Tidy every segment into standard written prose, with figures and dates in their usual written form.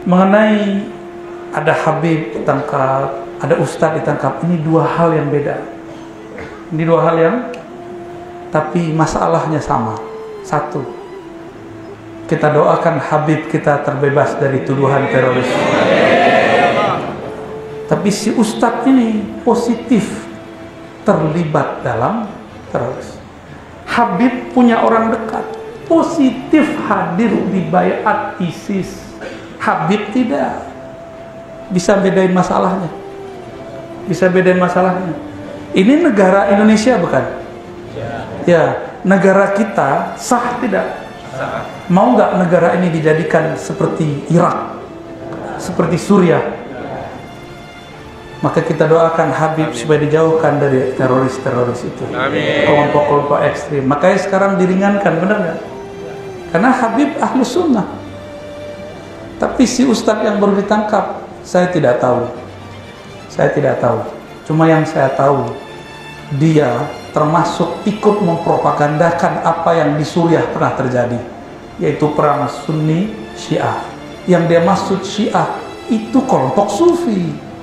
mengenai ada Habib ditangkap, ada Ustadz ditangkap, ini dua hal yang beda. Ini dua hal yang, tapi masalahnya sama. Satu, kita doakan Habib kita terbebas dari tuduhan teroris. Tapi si Ustadz ini positif terlibat dalam teroris. Habib punya orang dekat, positif hadir di baiat ISIS. Habib tidak. Bisa bedain masalahnya. Bisa bedain masalahnya. Ini negara Indonesia bukan? Ya, negara kita sah tidak? Mau nggak negara ini dijadikan seperti Irak, seperti Suriah? Maka kita doakan Habib supaya dijauhkan dari teroris-teroris itu, kelompok-kelompok ekstrim. Makanya sekarang diringankan, benar nggak? Karena Habib ahlu sunnah. Tapi si Ustadz yang baru ditangkap, saya tidak tahu. Saya tidak tahu. Cuma yang saya tahu, dia termasuk ikut mempropagandakan apa yang di Suriah pernah terjadi, yaitu perang Sunni Syiah. Yang dia maksud Syiah itu kelompok Sufi.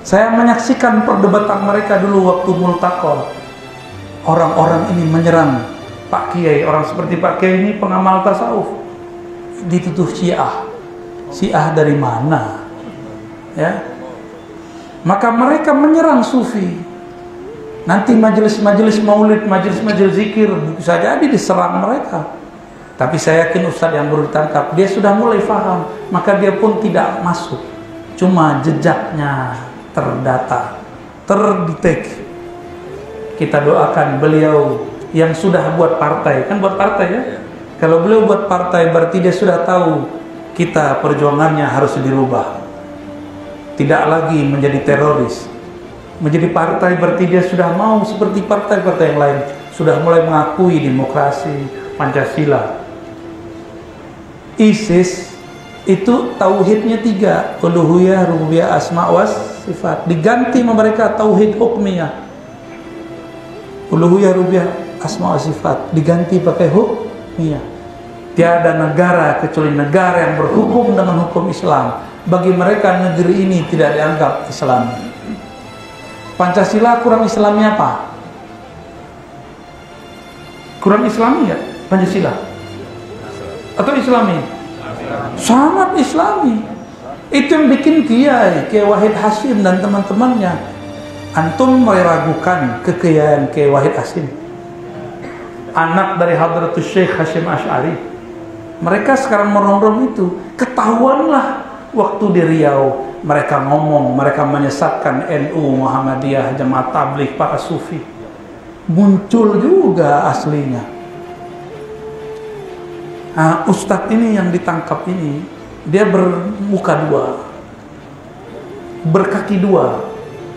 Saya menyaksikan perdebatan mereka dulu waktu multaqo. Orang-orang ini menyerang Pak Kiai, orang seperti Pak Kiai ini pengamal tasawuf, dituduh Syiah. Syiah dari mana? Ya. Maka mereka menyerang Sufi. Nanti majelis-majelis maulid, majelis-majelis zikir bisa jadi diserang mereka. Tapi saya yakin Ustadz yang baru ditangkap, dia sudah mulai paham, maka dia pun tidak masuk. Cuma jejaknya terdata, terdetek. Kita doakan beliau yang sudah buat partai, kan buat partai ya. Kalau beliau buat partai berarti dia sudah tahu kita perjuangannya harus dirubah. Tidak lagi menjadi teroris. Menjadi partai berarti dia sudah mau seperti partai-partai yang lain, sudah mulai mengakui demokrasi, Pancasila. ISIS itu tauhidnya 3, uluhiyah, rububiyah, asma was sifat. Diganti sama mereka tauhid hukmiyah, uluhiyah, rububiyah, asma was sifat, diganti pakai hukmiyah. Tiada negara kecuali negara yang berhukum dengan hukum Islam. Bagi mereka negeri ini tidak dianggap Islam. Pancasila kurang Islami apa? Kurang Islami ya Pancasila? Atau Islami? Sangat Islami. Itu yang bikin Kiai Wahid Hasyim dan teman-temannya. Antum meragukan kekayaan Kiai Wahid Hasyim, anak dari Hadratus Syekh Hasyim Asy'ari. Mereka sekarang merongrong itu. Ketahuanlah waktu di Riau mereka ngomong, mereka menyesatkan NU, Muhammadiyah, Jamaah Tabligh, para Sufi. Muncul juga aslinya. Nah, Ustadz ini yang ditangkap ini, dia bermuka dua, berkaki dua.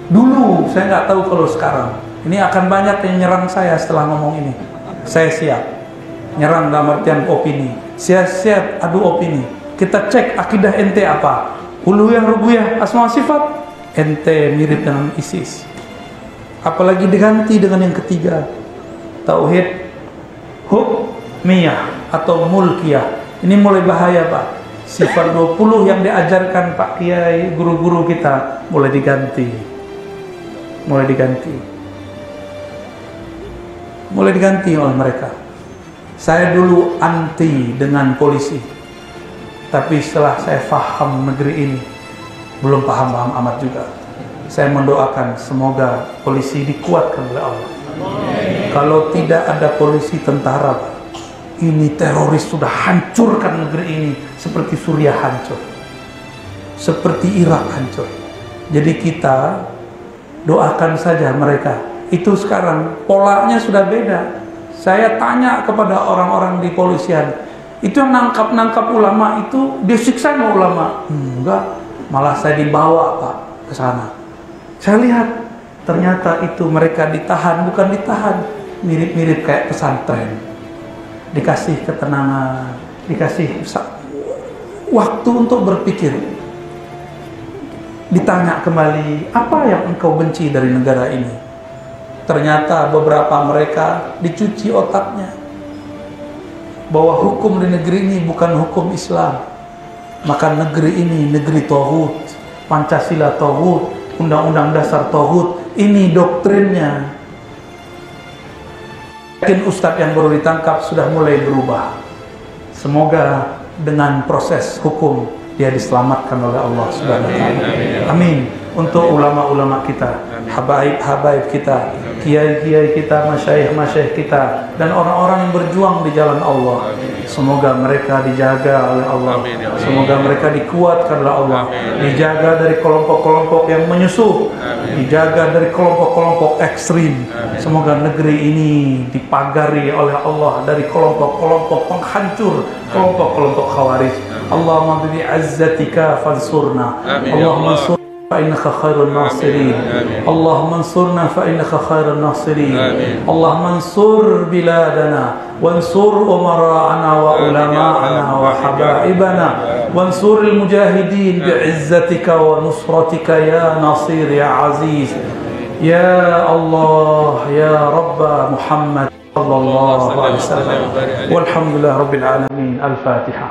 Dulu saya nggak tahu, kalau sekarang ini akan banyak yang nyerang saya setelah ngomong ini. Saya siap nyerang dalam artian opini. Saya siap adu opini. Kita cek akidah ente apa? Uluhiyah, rububiyah, asma sifat, ente mirip dengan ISIS. Apalagi diganti dengan yang ketiga, tauhid hukmiyah atau mulkiyah. Ini mulai bahaya Pak. Sifat 20 yang diajarkan Pak Kiai, guru-guru kita mulai diganti. Mulai diganti oleh mereka. Saya dulu anti dengan polisi, tapi setelah saya paham negeri ini, belum paham-paham amat juga. Saya mendoakan semoga polisi dikuatkan oleh Allah. Kalau tidak ada polisi tentara, ini teroris sudah hancurkan negeri ini seperti Suriah hancur, seperti Irak hancur. Jadi kita doakan saja mereka. Itu sekarang polanya sudah beda. Saya tanya kepada orang-orang di polisian, itu yang nangkap ulama itu disiksa sama ulama? Enggak, malah saya dibawa Pak ke sana. Saya lihat ternyata itu mereka ditahan, bukan ditahan, mirip-mirip kayak pesantren. Dikasih ketenangan, dikasih waktu untuk berpikir. Ditanya kembali, apa yang engkau benci dari negara ini? Ternyata beberapa mereka dicuci otaknya bahwa hukum di negeri ini bukan hukum Islam. maka negeri ini negeri tauhid, Pancasila tauhid, Undang-Undang Dasar tauhid, ini doktrinnya. Mungkin ustadz yang baru ditangkap sudah mulai berubah. Semoga dengan proses hukum dia diselamatkan oleh Allah Subhanahu wa taala. Amin. Untuk ulama-ulama kita, habaib-habaib kita, kiai-kiai kita, masyayikh-masyayikh kita, dan orang-orang yang berjuang di jalan Allah, semoga mereka dijaga oleh Allah. Semoga mereka dikuatkan oleh Allah, dijaga dari kelompok-kelompok yang menyusup, dijaga dari kelompok-kelompok ekstrim. Semoga negeri ini dipagari oleh Allah dari kelompok-kelompok penghancur, kelompok-kelompok khawarij. Allahumma bi'izzatika fansurna. Allahumma ansur فإنك خير الناصرين. اللهم انصرنا فإنك خير الناصرين. اللهم انصر بلادنا وانصر أمراءنا وعلماءنا وحبائبنا وانصر المجاهدين بعزتك ونصرتك يا نصير يا عزيز يا الله يا رب محمد صلى الله عليه وسلم. والحمد لله رب العالمين. الفاتحة.